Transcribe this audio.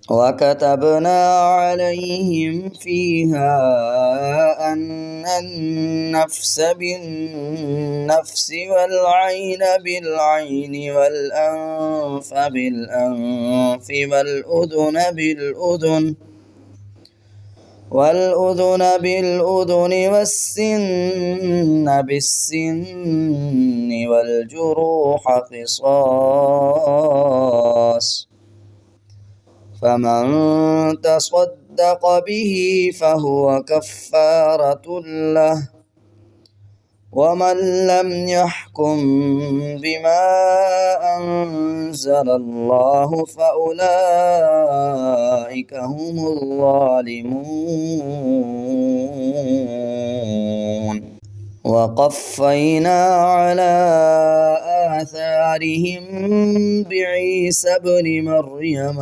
وكتبنا عليهم فيها أن النفس بالنفس والعين بالعين والأنف بالأنف والأذن بالأذن والسن بالسن والجروح قصاص، فمن تصدق به فهو كفارة له، ومن لم يحكم بما أنزل الله فأولئك هم الظالمون. وقفينا على آثارهم بعيسى ابن مريم